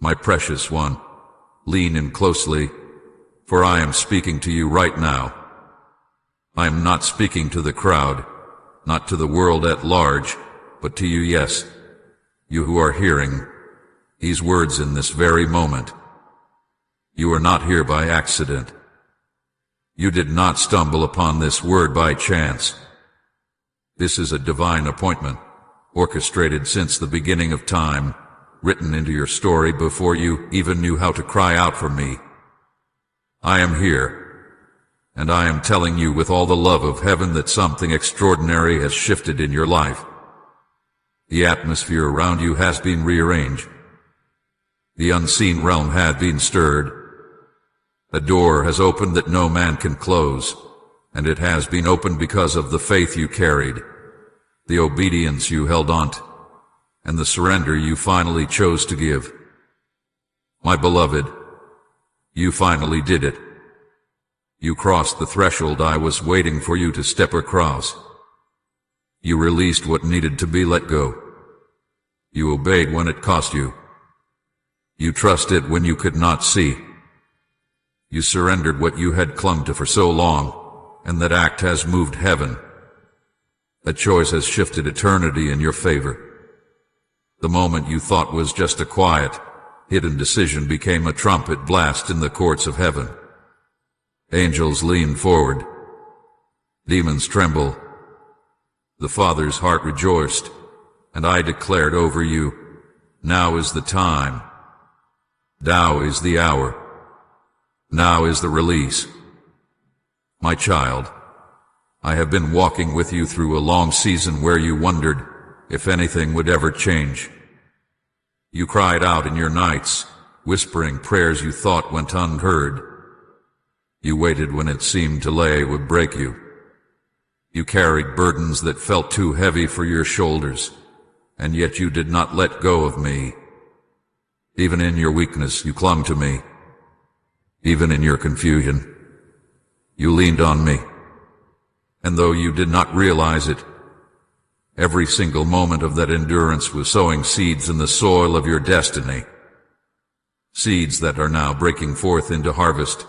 My precious one, lean in closely, for I am speaking to you right now. I am not speaking to the crowd, not to the world at large, but to you, yes, you who are hearing these words in this very moment. You are not here by accident. You did not stumble upon this word by chance. This is a divine appointment, orchestrated since the beginning of time, written into your story before you even knew how to cry out for me. I am here, and I am telling you with all the love of heaven that something extraordinary has shifted in your life. The atmosphere around you has been rearranged. The unseen realm had been stirred. A door has opened that no man can close, and it has been opened because of the faith you carried, the obedience you held on to, and the surrender you finally chose to give. My beloved, you finally did it. You crossed the threshold I was waiting for you to step across. You released what needed to be let go. You obeyed when it cost you. You trusted when you could not see. You surrendered what you had clung to for so long, and that act has moved heaven. A choice has shifted eternity in your favor. The moment you thought was just a quiet, hidden decision became a trumpet blast in the courts of heaven. Angels lean forward. Demons tremble. The Father's heart rejoiced, and I declared over you, now is the time. Now is the hour. Now is the release. My child, I have been walking with you through a long season where you wondered if anything would ever change. You cried out in your nights, whispering prayers you thought went unheard. You waited when it seemed delay would break you. You carried burdens that felt too heavy for your shoulders, and yet you did not let go of me. Even in your weakness, you clung to me. Even in your confusion, you leaned on me. And though you did not realize it, every single moment of that endurance was sowing seeds in the soil of your destiny. Seeds that are now breaking forth into harvest.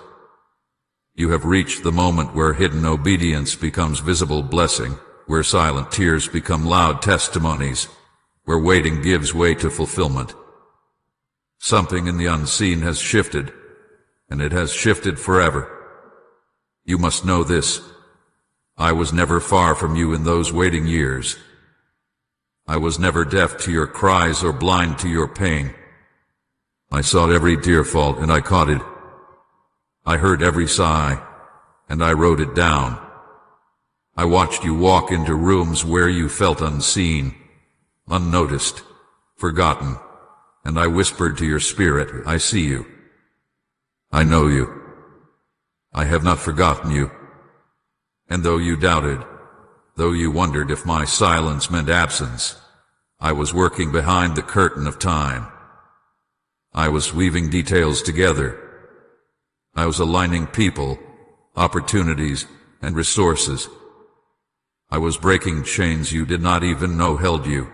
You have reached the moment where hidden obedience becomes visible blessing, where silent tears become loud testimonies, where waiting gives way to fulfillment. Something in the unseen has shifted, and it has shifted forever. You must know this. I was never far from you in those waiting years. I was never deaf to your cries or blind to your pain. I saw every tear fall, and I caught it. I heard every sigh, and I wrote it down. I watched you walk into rooms where you felt unseen, unnoticed, forgotten, and I whispered to your spirit, I see you. I know you. I have not forgotten you. And though you doubted, though you wondered if my silence meant absence, I was working behind the curtain of time. I was weaving details together. I was aligning people, opportunities, and resources. I was breaking chains you did not even know held you.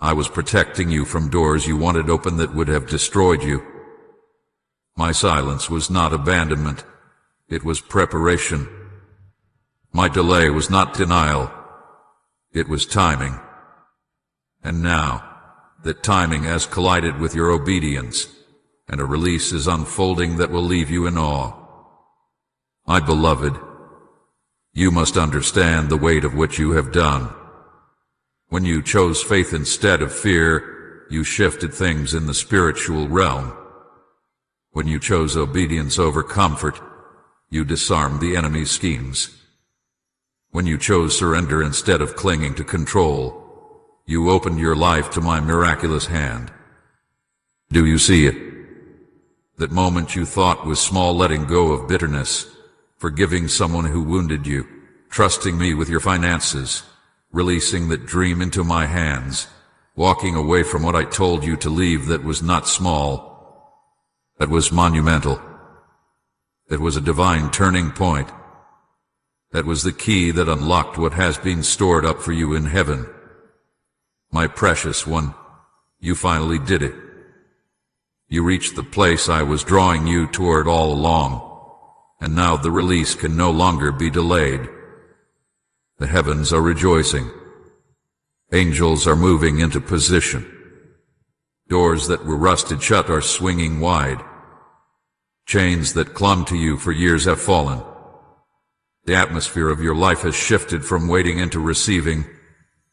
I was protecting you from doors you wanted open that would have destroyed you. My silence was not abandonment. It was preparation. My delay was not denial. It was timing. And now, that timing has collided with your obedience, and a release is unfolding that will leave you in awe. My beloved, you must understand the weight of what you have done. When you chose faith instead of fear, you shifted things in the spiritual realm. When you chose obedience over comfort, you disarmed the enemy's schemes. When you chose surrender instead of clinging to control, you opened your life to my miraculous hand. Do you see it? That moment you thought was small, letting go of bitterness, forgiving someone who wounded you, trusting me with your finances, releasing that dream into my hands, walking away from what I told you to leave that was not small, that was monumental. That was a divine turning point. That was the key that unlocked what has been stored up for you in heaven. My precious one, you finally did it. You reached the place I was drawing you toward all along, and now the release can no longer be delayed. The heavens are rejoicing. Angels are moving into position. Doors that were rusted shut are swinging wide. Chains that clung to you for years have fallen. The atmosphere of your life has shifted from waiting into receiving,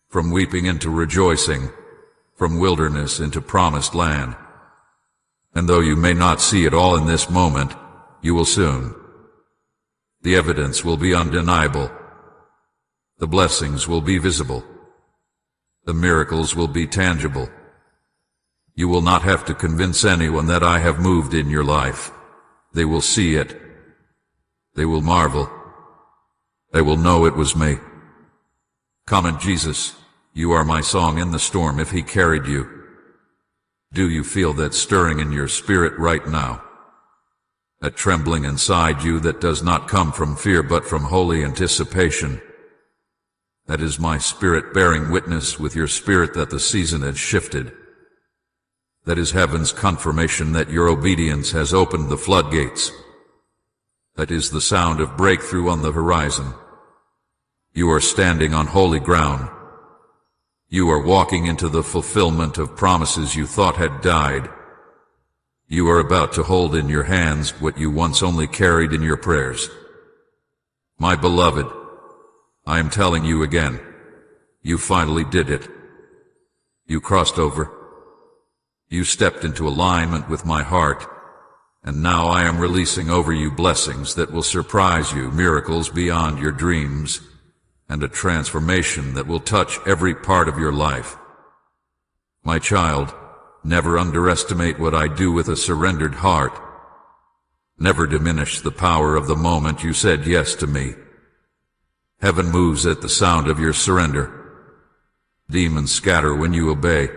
from weeping into rejoicing, from wilderness into promised land. And though you may not see it all in this moment, you will soon. The evidence will be undeniable. The blessings will be visible. The miracles will be tangible. You will not have to convince anyone that I have moved in your life. They will see it. They will marvel. They will know it was me. Comment Jesus, you are my song in the storm if he carried you. Do you feel that stirring in your spirit right now? That trembling inside you that does not come from fear but from holy anticipation? That is my spirit bearing witness with your spirit that the season has shifted. That is heaven's confirmation that your obedience has opened the floodgates. That is the sound of breakthrough on the horizon. You are standing on holy ground. You are walking into the fulfillment of promises you thought had died. You are about to hold in your hands what you once only carried in your prayers. My beloved, I am telling you again, you finally did it. You crossed over. You stepped into alignment with my heart, and now I am releasing over you blessings that will surprise you, miracles beyond your dreams, and a transformation that will touch every part of your life. My child, never underestimate what I do with a surrendered heart. Never diminish the power of the moment you said yes to me. Heaven moves at the sound of your surrender. Demons scatter when you obey.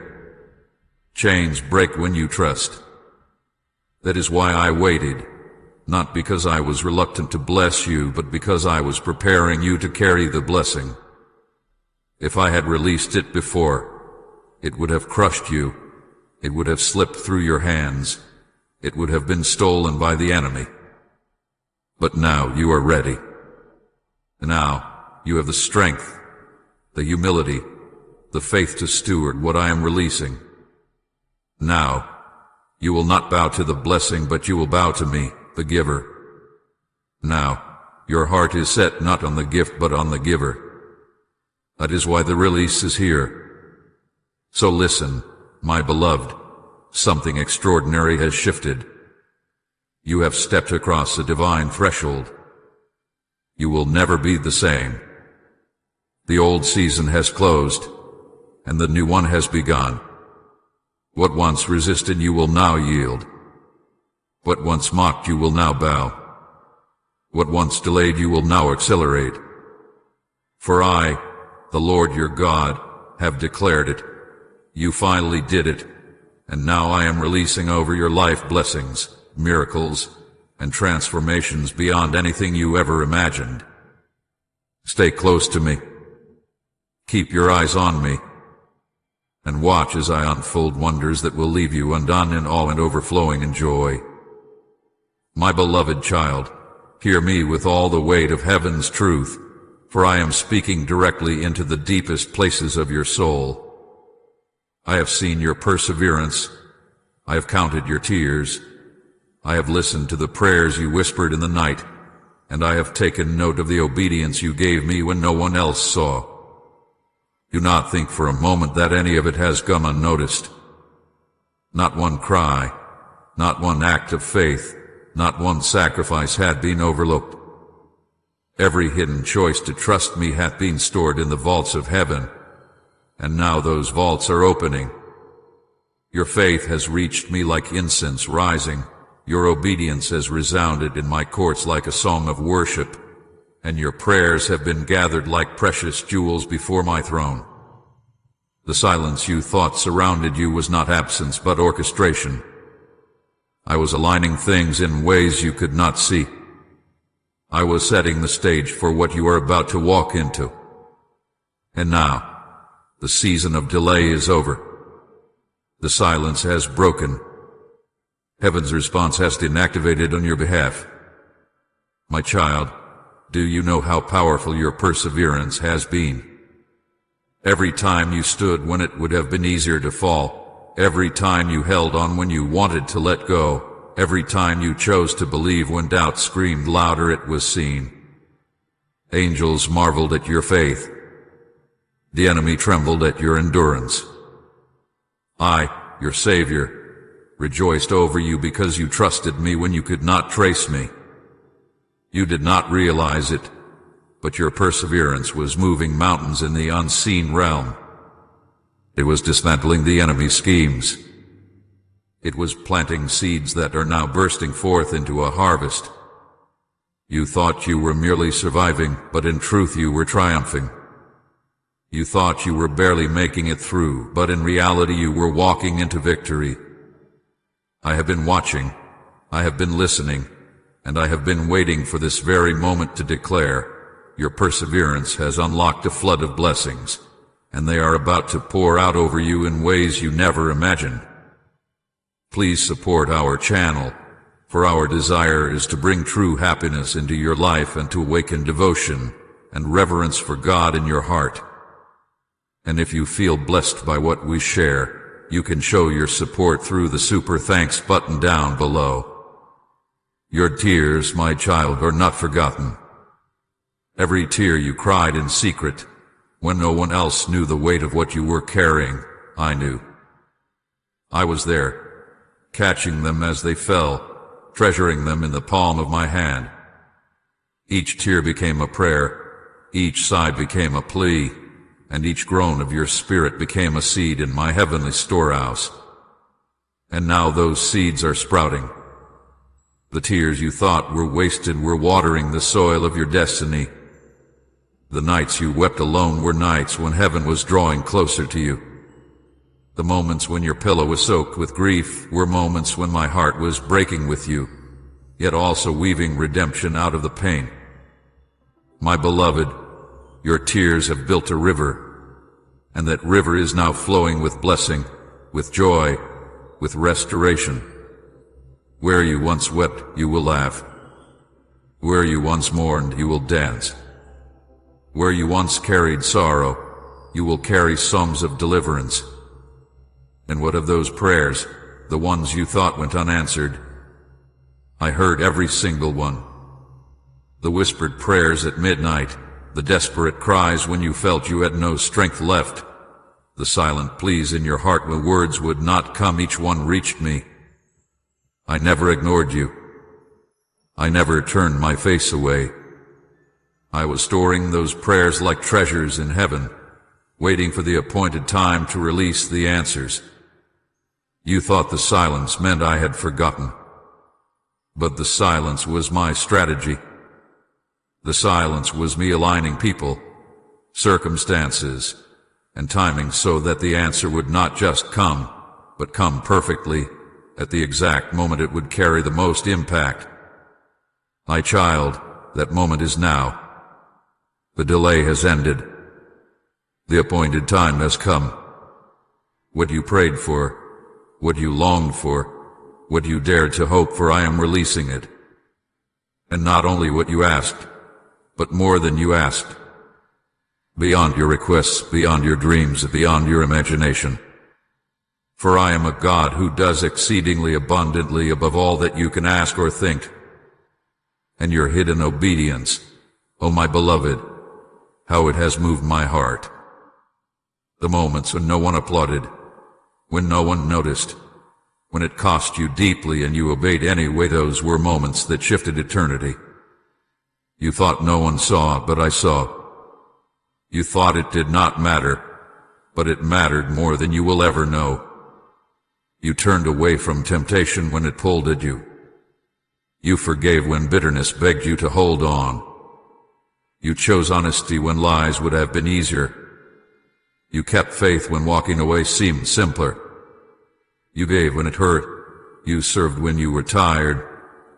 Chains break when you trust. That is why I waited, not because I was reluctant to bless you, but because I was preparing you to carry the blessing. If I had released it before, it would have crushed you. It would have slipped through your hands. It would have been stolen by the enemy. But now you are ready. Now you have the strength, the humility, the faith to steward what I am releasing. Now you will not bow to the blessing, but you will bow to me, the giver. Now your heart is set not on the gift but on the giver. That is why the release is here. So listen, my beloved, something extraordinary has shifted. You have stepped across a divine threshold. You will never be the same. The old season has closed, and the new one has begun. What once resisted you will now yield. What once mocked you will now bow. What once delayed you will now accelerate. For I, the Lord your God, have declared it. You finally did it, and now I am releasing over your life blessings, miracles, and transformations beyond anything you ever imagined. Stay close to me. Keep your eyes on me, and watch as I unfold wonders that will leave you undone in awe and overflowing in joy. My beloved child, hear me with all the weight of heaven's truth, for I am speaking directly into the deepest places of your soul. I have seen your perseverance. I have counted your tears. I have listened to the prayers you whispered in the night, and I have taken note of the obedience you gave me when no one else saw. Do not think for a moment that any of it has gone unnoticed. Not one cry, not one act of faith, not one sacrifice had been overlooked. Every hidden choice to trust me hath been stored in the vaults of heaven, and now those vaults are opening. Your faith has reached me like incense rising. Your obedience has resounded in my courts like a song of worship, and your prayers have been gathered like precious jewels before my throne. The silence you thought surrounded you was not absence but orchestration. I was aligning things in ways you could not see. I was setting the stage for what you are about to walk into. And now, the season of delay is over. The silence has broken. Heaven's response has been activated on your behalf. My child, do you know how powerful your perseverance has been? Every time you stood when it would have been easier to fall, every time you held on when you wanted to let go, every time you chose to believe when doubt screamed louder it was seen. Angels marveled at your faith. The enemy trembled at your endurance. I, your Savior, rejoiced over you because you trusted me when you could not trace me. You did not realize it, but your perseverance was moving mountains in the unseen realm. It was dismantling the enemy's schemes. It was planting seeds that are now bursting forth into a harvest. You thought you were merely surviving, but in truth you were triumphing. You thought you were barely making it through, but in reality you were walking into victory. I have been watching, I have been listening, and I have been waiting for this very moment to declare, your perseverance has unlocked a flood of blessings, and they are about to pour out over you in ways you never imagined. Please support our channel, for our desire is to bring true happiness into your life and to awaken devotion and reverence for God in your heart. And if you feel blessed by what we share, you can show your support through the Super Thanks button down below. Your tears, my child, are not forgotten. Every tear you cried in secret, when no one else knew the weight of what you were carrying, I knew. I was there, catching them as they fell, treasuring them in the palm of my hand. Each tear became a prayer, each sigh became a plea, and each groan of your spirit became a seed in my heavenly storehouse. And now those seeds are sprouting. The tears you thought were wasted were watering the soil of your destiny. The nights you wept alone were nights when heaven was drawing closer to you. The moments when your pillow was soaked with grief were moments when my heart was breaking with you, yet also weaving redemption out of the pain. My beloved, your tears have built a river, and that river is now flowing with blessing, with joy, with restoration. Where you once wept, you will laugh. Where you once mourned, you will dance. Where you once carried sorrow, you will carry songs of deliverance. And what of those prayers, the ones you thought went unanswered? I heard every single one. The whispered prayers at midnight, the desperate cries when you felt you had no strength left, the silent pleas in your heart when words would not come, each one reached me. I never ignored you. I never turned my face away. I was storing those prayers like treasures in heaven, waiting for the appointed time to release the answers. You thought the silence meant I had forgotten, but the silence was my strategy. The silence was me aligning people, circumstances, and timing so that the answer would not just come, but come perfectly at the exact moment it would carry the most impact. My child, that moment is now. The delay has ended. The appointed time has come. What you prayed for, what you longed for, what you dared to hope for, I am releasing it. And not only what you asked, but more than you asked. Beyond your requests, beyond your dreams, beyond your imagination. For I am a God who does exceedingly abundantly above all that you can ask or think. And your hidden obedience, O my beloved, how it has moved my heart. The moments when no one applauded, when no one noticed, when it cost you deeply and you obeyed anyway, those were moments that shifted eternity. You thought no one saw, but I saw. You thought it did not matter, but it mattered more than you will ever know. You turned away from temptation when it pulled at you. You forgave when bitterness begged you to hold on. You chose honesty when lies would have been easier. You kept faith when walking away seemed simpler. You gave when it hurt. You served when you were tired.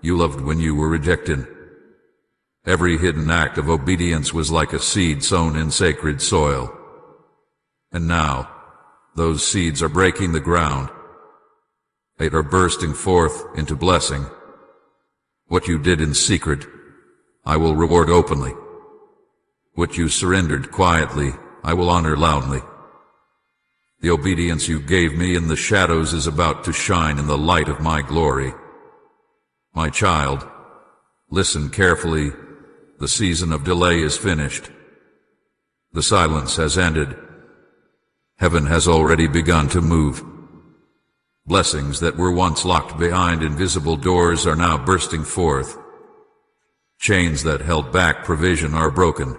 You loved when you were rejected. Every hidden act of obedience was like a seed sown in sacred soil. And now, those seeds are breaking the ground. They are bursting forth into blessing. What you did in secret, I will reward openly. What you surrendered quietly, I will honor loudly. The obedience you gave me in the shadows is about to shine in the light of my glory. My child, listen carefully. The season of delay is finished. The silence has ended. Heaven has already begun to move. Blessings that were once locked behind invisible doors are now bursting forth. Chains that held back provision are broken.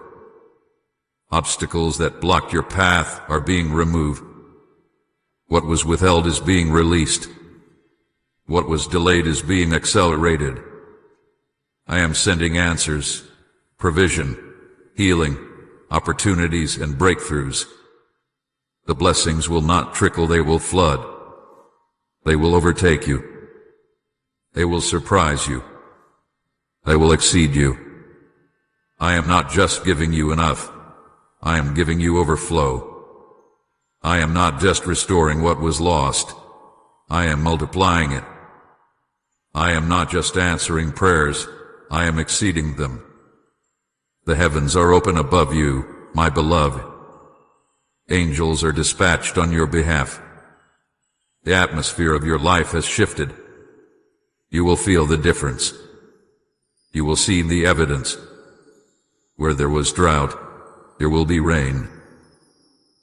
Obstacles that blocked your path are being removed. What was withheld is being released. What was delayed is being accelerated. I am sending answers, provision, healing, opportunities, and breakthroughs. The blessings will not trickle, they will flood. They will overtake you. They will surprise you. They will exceed you. I am not just giving you enough. I am giving you overflow. I am not just restoring what was lost. I am multiplying it. I am not just answering prayers. I am exceeding them. The heavens are open above you, my beloved. Angels are dispatched on your behalf. The atmosphere of your life has shifted. You will feel the difference. You will see the evidence. Where there was drought, there will be rain.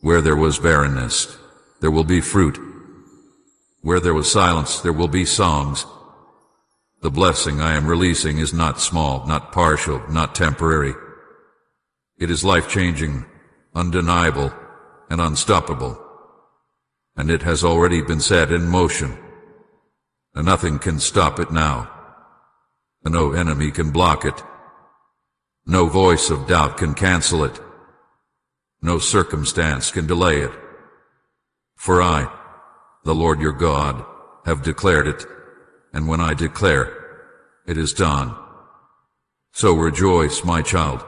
Where there was barrenness, there will be fruit. Where there was silence, there will be songs. The blessing I am releasing is not small, not partial, not temporary. It is life-changing, undeniable, and unstoppable. And it has already been set in motion. And nothing can stop it now. And no enemy can block it. No voice of doubt can cancel it. No circumstance can delay it. For I, the Lord your God, have declared it, and when I declare, it is done. So rejoice, my child.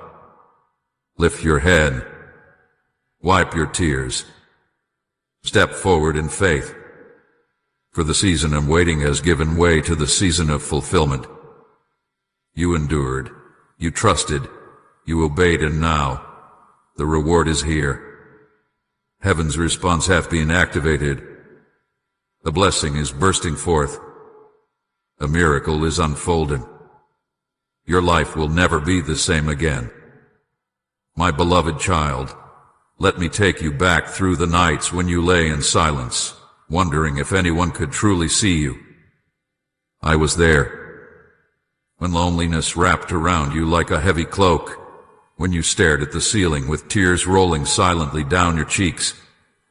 Lift your head. Wipe your tears. Step forward in faith. For the season of waiting has given way to the season of fulfillment. You endured. You trusted. You obeyed, and now the reward is here. Heaven's response hath been activated. The blessing is bursting forth. A miracle is unfolding. Your life will never be the same again. My beloved child, let me take you back through the nights when you lay in silence, wondering if anyone could truly see you. I was there. When loneliness wrapped around you like a heavy cloak, when you stared at the ceiling with tears rolling silently down your cheeks,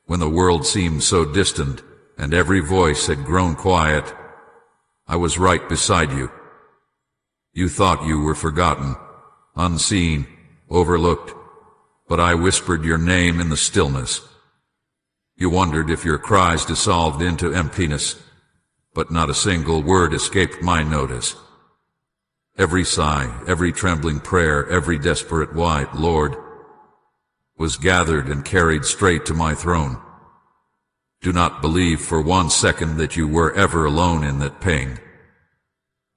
when the world seemed so distant and every voice had grown quiet, I was right beside you. You thought you were forgotten, unseen, overlooked, but I whispered your name in the stillness. You wondered if your cries dissolved into emptiness, but not a single word escaped my notice. Every sigh, every trembling prayer, every desperate white Lord, was gathered and carried straight to my throne. Do not believe for 1 second that you were ever alone in that pain.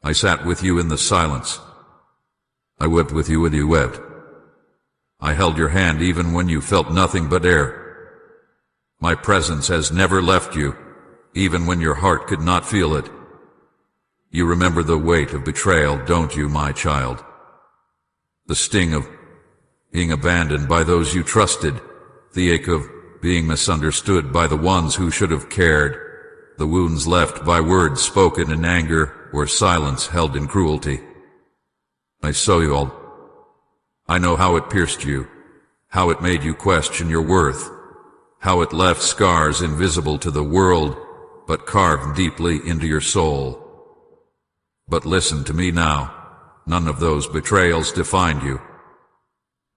I sat with you in the silence. I wept with you when you wept. I held your hand even when you felt nothing but air. My presence has never left you, even when your heart could not feel it. You remember the weight of betrayal, don't you, my child? The sting of being abandoned by those you trusted, the ache of being misunderstood by the ones who should have cared, the wounds left by words spoken in anger or silence held in cruelty. I saw you all. I know how it pierced you, how it made you question your worth, how it left scars invisible to the world, but carved deeply into your soul. But listen to me now. None of those betrayals defined you.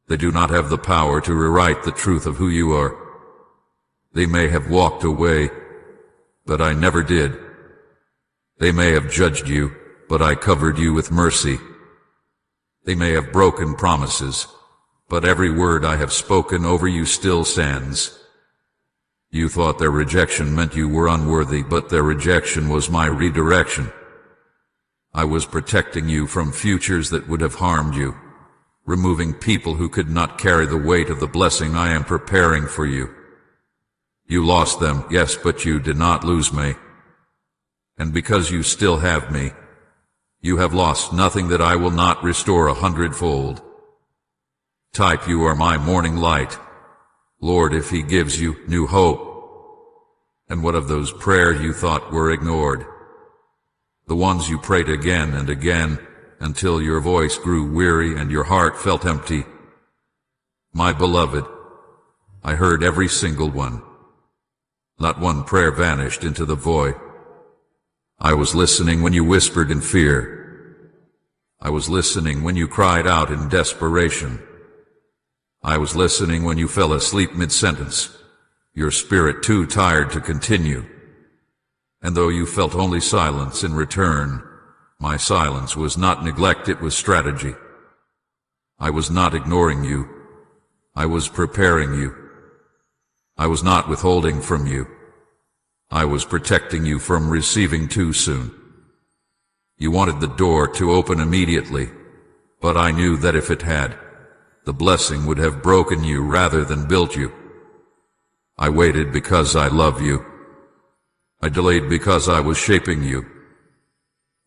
They do not have the power to rewrite the truth of who you are. They may have walked away, but I never did. They may have judged you, but I covered you with mercy. They may have broken promises, but every word I have spoken over you still stands. You thought their rejection meant you were unworthy, but their rejection was my redirection. I was protecting you from futures that would have harmed you, removing people who could not carry the weight of the blessing I am preparing for you. You lost them, yes, but you did not lose me. And because you still have me, you have lost nothing that I will not restore 100-fold. Type, you are my morning light. Lord, if He gives you new hope. And what of those prayers you thought were ignored? The ones you prayed again and again until your voice grew weary and your heart felt empty. My beloved, I heard every single one. Not one prayer vanished into the void. I was listening when you whispered in fear. I was listening when you cried out in desperation. I was listening when you fell asleep mid-sentence, your spirit too tired to continue. And though you felt only silence in return, my silence was not neglect, it was strategy. I was not ignoring you. I was preparing you. I was not withholding from you. I was protecting you from receiving too soon. You wanted the door to open immediately, but I knew that if it had, the blessing would have broken you rather than built you. I waited because I love you. I delayed because I was shaping you.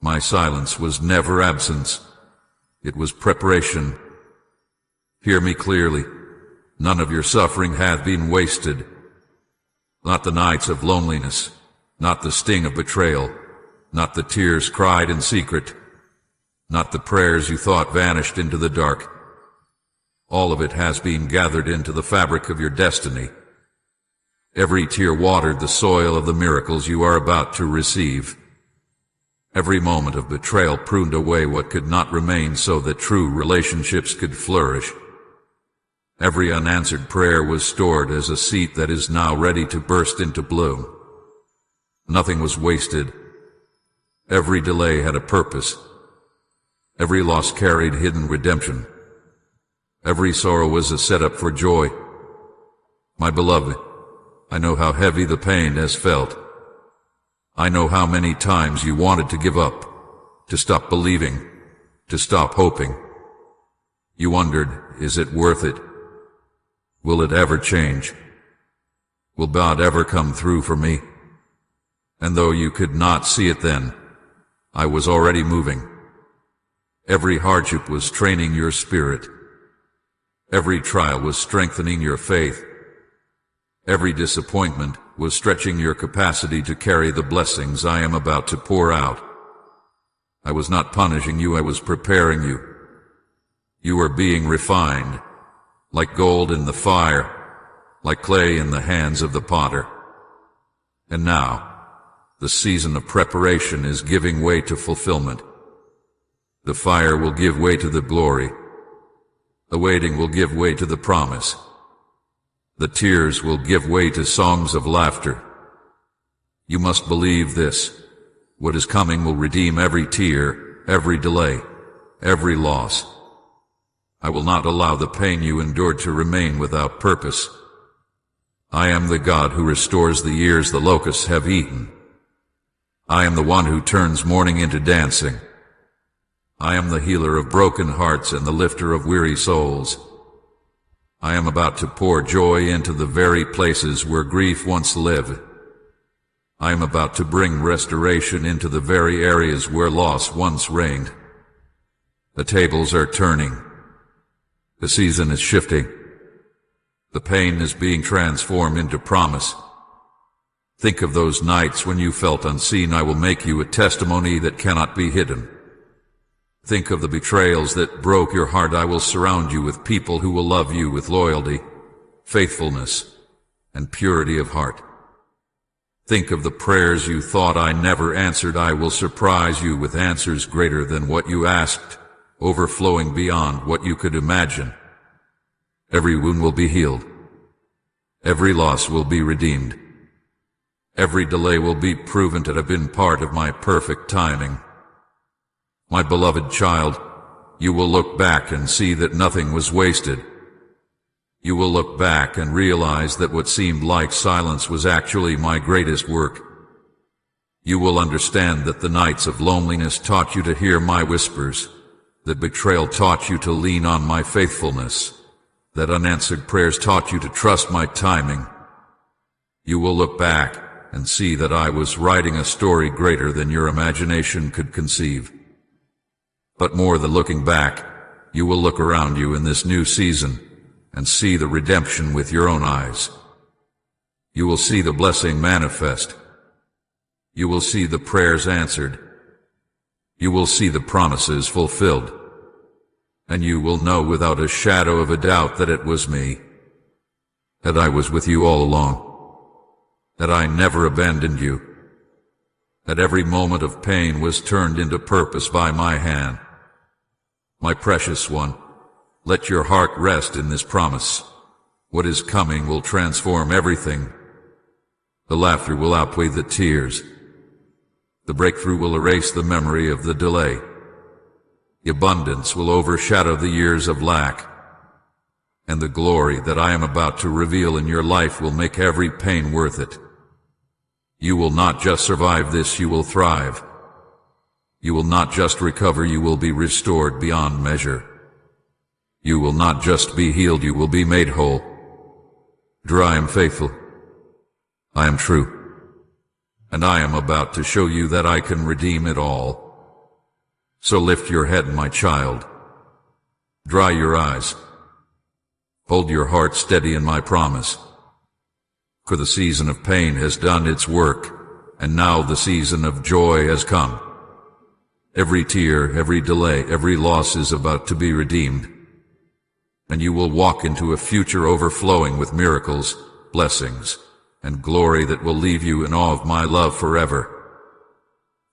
My silence was never absence. It was preparation. Hear me clearly. None of your suffering hath been wasted. Not the nights of loneliness, not the sting of betrayal, not the tears cried in secret, not the prayers you thought vanished into the dark. All of it has been gathered into the fabric of your destiny. Every tear watered the soil of the miracles you are about to receive. Every moment of betrayal pruned away what could not remain so that true relationships could flourish. Every unanswered prayer was stored as a seed that is now ready to burst into bloom. Nothing was wasted. Every delay had a purpose. Every loss carried hidden redemption. Every sorrow was a setup for joy. My beloved, I know how heavy the pain has felt. I know how many times you wanted to give up, to stop believing, to stop hoping. You wondered, is it worth it? Will it ever change? Will God ever come through for me? And though you could not see it then, I was already moving. Every hardship was training your spirit. Every trial was strengthening your faith. Every disappointment was stretching your capacity to carry the blessings I am about to pour out. I was not punishing you, I was preparing you. You were being refined, like gold in the fire, like clay in the hands of the potter. And now, the season of preparation is giving way to fulfillment. The fire will give way to the glory. The waiting will give way to the promise. The tears will give way to songs of laughter. You must believe this. What is coming will redeem every tear, every delay, every loss. I will not allow the pain you endured to remain without purpose. I am the God who restores the years the locusts have eaten. I am the one who turns mourning into dancing. I am the healer of broken hearts and the lifter of weary souls. I am about to pour joy into the very places where grief once lived. I am about to bring restoration into the very areas where loss once reigned. The tables are turning. The season is shifting. The pain is being transformed into promise. Think of those nights when you felt unseen. I will make you a testimony that cannot be hidden. Think of the betrayals that broke your heart. I will surround you with people who will love you with loyalty, faithfulness, and purity of heart. Think of the prayers you thought I never answered. I will surprise you with answers greater than what you asked, overflowing beyond what you could imagine. Every wound will be healed. Every loss will be redeemed. Every delay will be proven to have been part of my perfect timing. My beloved child, you will look back and see that nothing was wasted. You will look back and realize that what seemed like silence was actually my greatest work. You will understand that the nights of loneliness taught you to hear my whispers, that betrayal taught you to lean on my faithfulness, that unanswered prayers taught you to trust my timing. You will look back and see that I was writing a story greater than your imagination could conceive. But more than looking back, you will look around you in this new season and see the redemption with your own eyes. You will see the blessing manifest. You will see the prayers answered. You will see the promises fulfilled. And you will know without a shadow of a doubt that it was me, that I was with you all along, that I never abandoned you, that every moment of pain was turned into purpose by my hand. My precious one, let your heart rest in this promise. What is coming will transform everything. The laughter will outweigh the tears. The breakthrough will erase the memory of the delay. The abundance will overshadow the years of lack. And the glory that I am about to reveal in your life will make every pain worth it. You will not just survive this, you will thrive. You will not just recover, you will be restored beyond measure. You will not just be healed, you will be made whole. For I am faithful. I am true. And I am about to show you that I can redeem it all. So lift your head, my child. Dry your eyes. Hold your heart steady in my promise. For the season of pain has done its work, and now the season of joy has come. Every tear, every delay, every loss is about to be redeemed. And you will walk into a future overflowing with miracles, blessings, and glory that will leave you in awe of my love forever.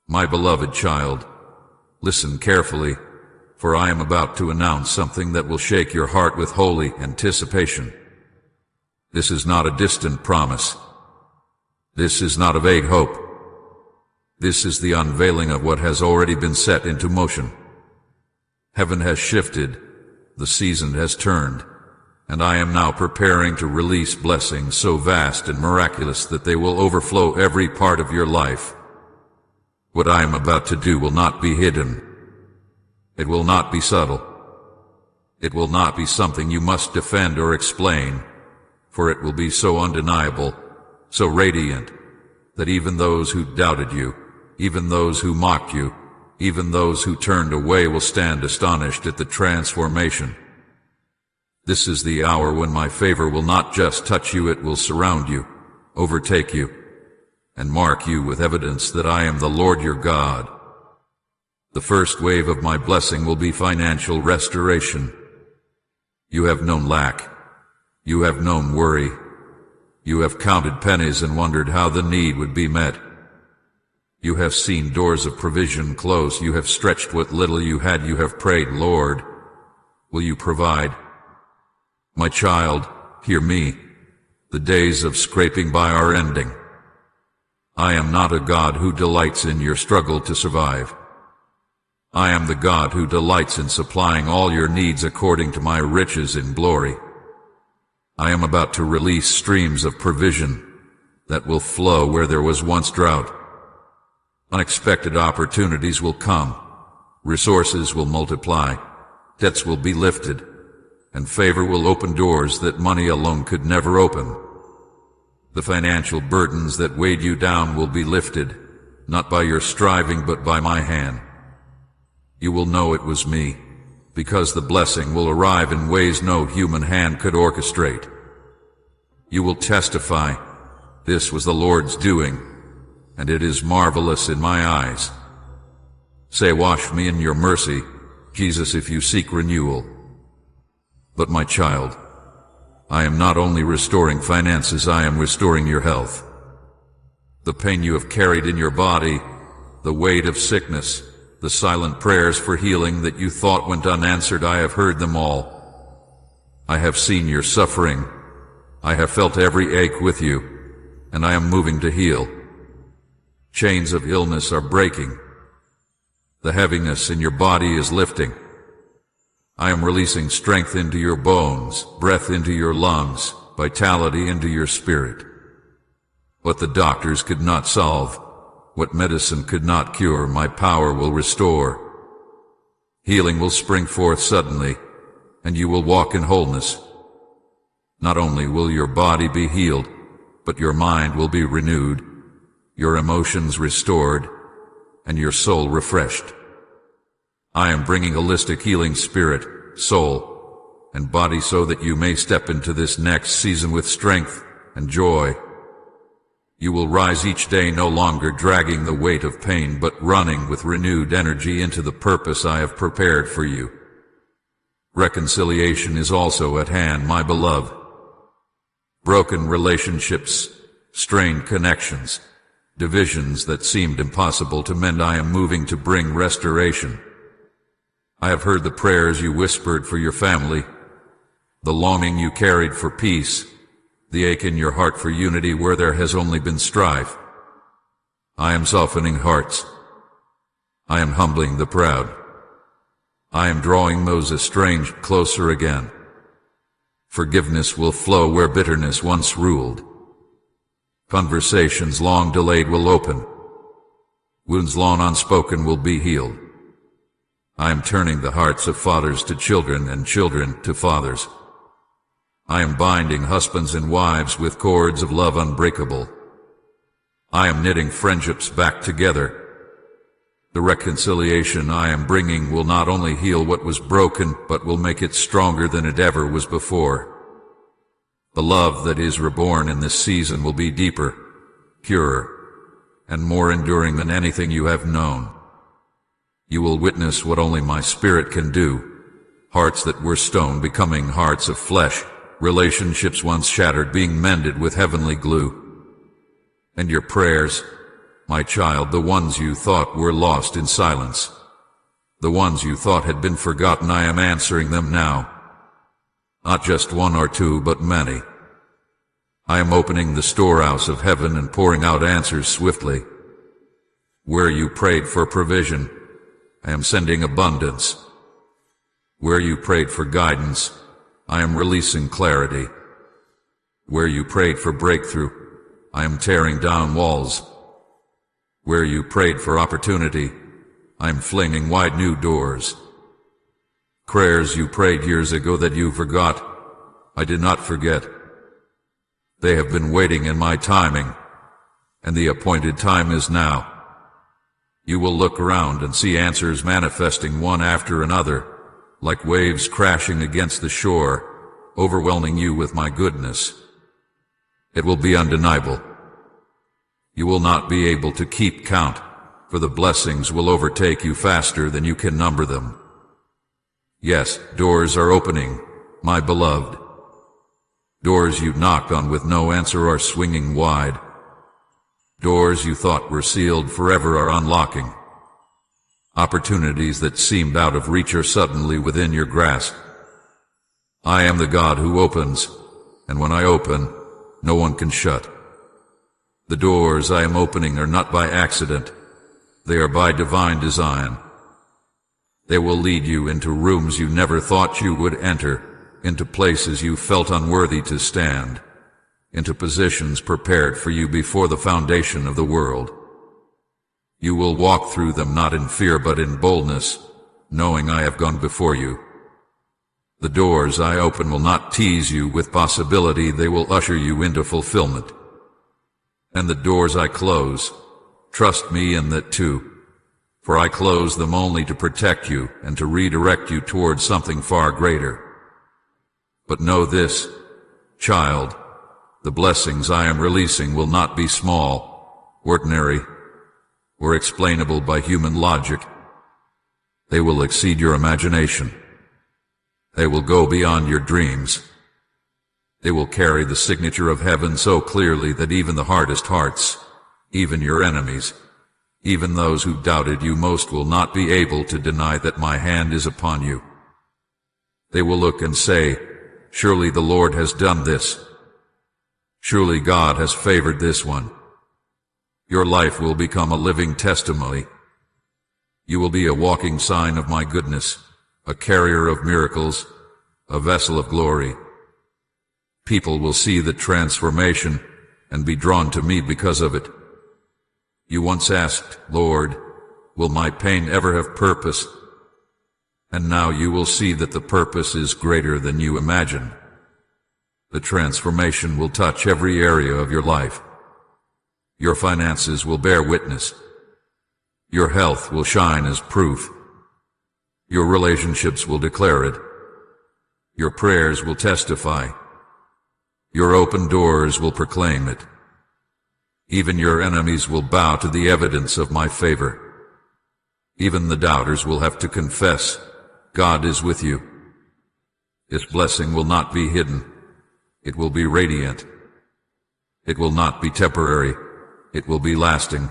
My beloved child, listen carefully, for I am about to announce something that will shake your heart with holy anticipation. This is not a distant promise. This is not a vague hope. This is the unveiling of what has already been set into motion. Heaven has shifted, the season has turned, and I am now preparing to release blessings so vast and miraculous that they will overflow every part of your life. What I am about to do will not be hidden. It will not be subtle. It will not be something you must defend or explain, for it will be so undeniable, so radiant, that even those who doubted you, even those who mocked you, even those who turned away will stand astonished at the transformation. This is the hour when my favor will not just touch you, it will surround you, overtake you, and mark you with evidence that I am the Lord your God. The first wave of my blessing will be financial restoration. You have known lack. You have known worry. You have counted pennies and wondered how the need would be met. You have seen doors of provision close. You have stretched what little you had. You have prayed, Lord, will you provide? My child, hear me. The days of scraping by are ending. I am not a God who delights in your struggle to survive. I am the God who delights in supplying all your needs according to my riches in glory. I am about to release streams of provision that will flow where there was once drought. Unexpected opportunities will come, resources will multiply, debts will be lifted, and favor will open doors that money alone could never open. The financial burdens that weighed you down will be lifted, not by your striving but by my hand. You will know it was me, because the blessing will arrive in ways no human hand could orchestrate. You will testify, this was the Lord's doing, and it is marvelous in my eyes. Say, wash me in your mercy, Jesus, if you seek renewal. But my child, I am not only restoring finances, I am restoring your health. The pain you have carried in your body, the weight of sickness, the silent prayers for healing that you thought went unanswered, I have heard them all. I have seen your suffering. I have felt every ache with you, and I am moving to heal. Chains of illness are breaking. The heaviness in your body is lifting. I am releasing strength into your bones, breath into your lungs, vitality into your spirit. What the doctors could not solve, what medicine could not cure, my power will restore. Healing will spring forth suddenly, and you will walk in wholeness. Not only will your body be healed, but your mind will be renewed, your emotions restored, and your soul refreshed. I am bringing holistic healing spirit, soul, and body so that you may step into this next season with strength and joy. You will rise each day no longer dragging the weight of pain, but running with renewed energy into the purpose I have prepared for you. Reconciliation is also at hand, my beloved. Broken relationships, strained connections, divisions that seemed impossible to mend, I am moving to bring restoration. I have heard the prayers you whispered for your family, the longing you carried for peace, the ache in your heart for unity where there has only been strife. I am softening hearts. I am humbling the proud. I am drawing those estranged closer again. Forgiveness will flow where bitterness once ruled. Conversations long delayed will open. Wounds long unspoken will be healed. I am turning the hearts of fathers to children and children to fathers. I am binding husbands and wives with cords of love unbreakable. I am knitting friendships back together. The reconciliation I am bringing will not only heal what was broken, but will make it stronger than it ever was before. The love that is reborn in this season will be deeper, purer, and more enduring than anything you have known. You will witness what only my spirit can do, hearts that were stone becoming hearts of flesh, relationships once shattered being mended with heavenly glue. And your prayers, my child, the ones you thought were lost in silence, the ones you thought had been forgotten, I am answering them now. Not just one or two, but many. I am opening the storehouse of heaven and pouring out answers swiftly. Where you prayed for provision, I am sending abundance. Where you prayed for guidance, I am releasing clarity. Where you prayed for breakthrough, I am tearing down walls. Where you prayed for opportunity, I am flinging wide new doors. Prayers you prayed years ago that you forgot, I did not forget. They have been waiting in my timing, and the appointed time is now. You will look around and see answers manifesting one after another, like waves crashing against the shore, overwhelming you with my goodness. It will be undeniable. You will not be able to keep count, for the blessings will overtake you faster than you can number them. Yes, doors are opening, my beloved. Doors you knocked on with no answer are swinging wide. Doors you thought were sealed forever are unlocking. Opportunities that seemed out of reach are suddenly within your grasp. I am the God who opens, and when I open, no one can shut. The doors I am opening are not by accident. They are by divine design. They will lead you into rooms you never thought you would enter, into places you felt unworthy to stand, into positions prepared for you before the foundation of the world. You will walk through them not in fear but in boldness, knowing I have gone before you. The doors I open will not tease you with possibility, they will usher you into fulfillment. And the doors I close, trust me in that too, for I close them only to protect you and to redirect you towards something far greater. But know this, child, the blessings I am releasing will not be small, ordinary, or explainable by human logic. They will exceed your imagination. They will go beyond your dreams. They will carry the signature of heaven so clearly that even the hardest hearts, even your enemies, even those who doubted you most will not be able to deny that my hand is upon you. They will look and say, surely the Lord has done this. Surely God has favored this one. Your life will become a living testimony. You will be a walking sign of my goodness, a carrier of miracles, a vessel of glory. People will see the transformation and be drawn to me because of it. You once asked, Lord, will my pain ever have purpose? And now you will see that the purpose is greater than you imagine. The transformation will touch every area of your life. Your finances will bear witness. Your health will shine as proof. Your relationships will declare it. Your prayers will testify. Your open doors will proclaim it. Even your enemies will bow to the evidence of my favor. Even the doubters will have to confess, God is with you. This blessing will not be hidden. It will be radiant. It will not be temporary. It will be lasting.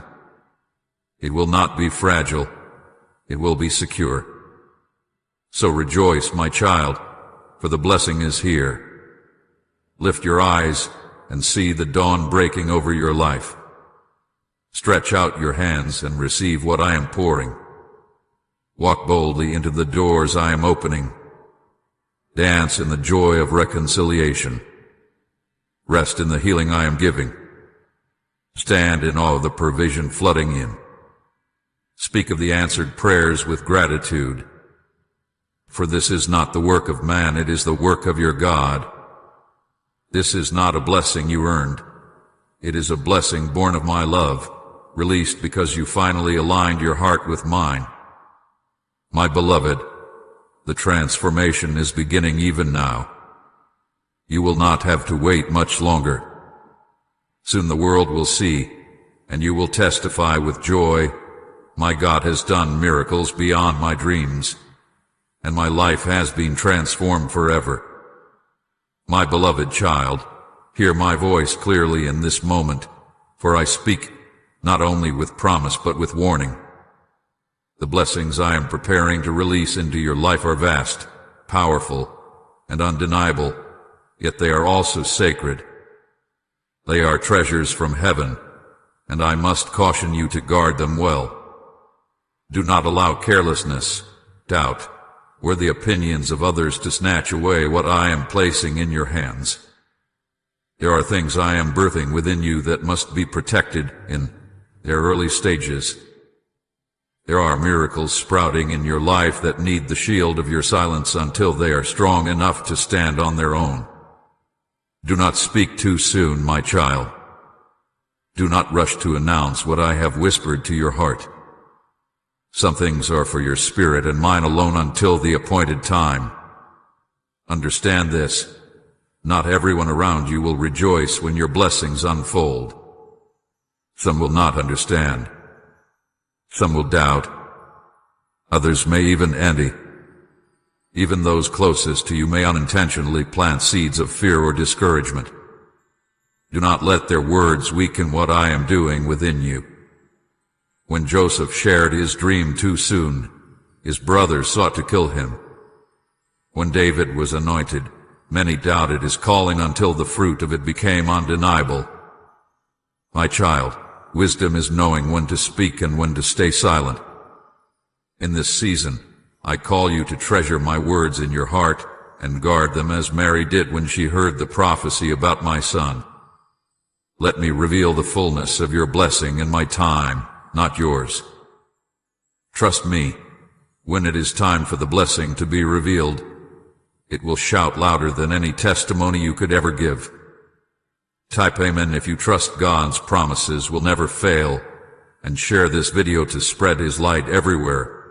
It will not be fragile. It will be secure. So rejoice, my child, for the blessing is here. Lift your eyes and see the dawn breaking over your life. Stretch out your hands and receive what I am pouring. Walk boldly into the doors I am opening. Dance in the joy of reconciliation. Rest in the healing I am giving. Stand in awe of the provision flooding in. Speak of the answered prayers with gratitude. For this is not the work of man, it is the work of your God. This is not a blessing you earned. It is a blessing born of my love, released because you finally aligned your heart with mine. My beloved, the transformation is beginning even now. You will not have to wait much longer. Soon the world will see, and you will testify with joy, my God has done miracles beyond my dreams, and my life has been transformed forever. My beloved child, hear my voice clearly in this moment, for I speak not only with promise but with warning. The blessings I am preparing to release into your life are vast, powerful, and undeniable, yet they are also sacred. They are treasures from heaven, and I must caution you to guard them well. Do not allow carelessness, doubt, or the opinions of others to snatch away what I am placing in your hands. There are things I am birthing within you that must be protected in their early stages. There are miracles sprouting in your life that need the shield of your silence until they are strong enough to stand on their own. Do not speak too soon, my child. Do not rush to announce what I have whispered to your heart. Some things are for your spirit and mine alone until the appointed time. Understand this. Not everyone around you will rejoice when your blessings unfold. Some will not understand. Some will doubt. Others may even envy. Even those closest to you may unintentionally plant seeds of fear or discouragement. Do not let their words weaken what I am doing within you. When Joseph shared his dream too soon, his brothers sought to kill him. When David was anointed, many doubted his calling until the fruit of it became undeniable. My child, wisdom is knowing when to speak and when to stay silent. In this season, I call you to treasure my words in your heart and guard them as Mary did when she heard the prophecy about my son. Let me reveal the fullness of your blessing in my time, not yours. Trust me, when it is time for the blessing to be revealed, it will shout louder than any testimony you could ever give. Type amen if you trust God's promises will never fail, and share this video to spread His light everywhere.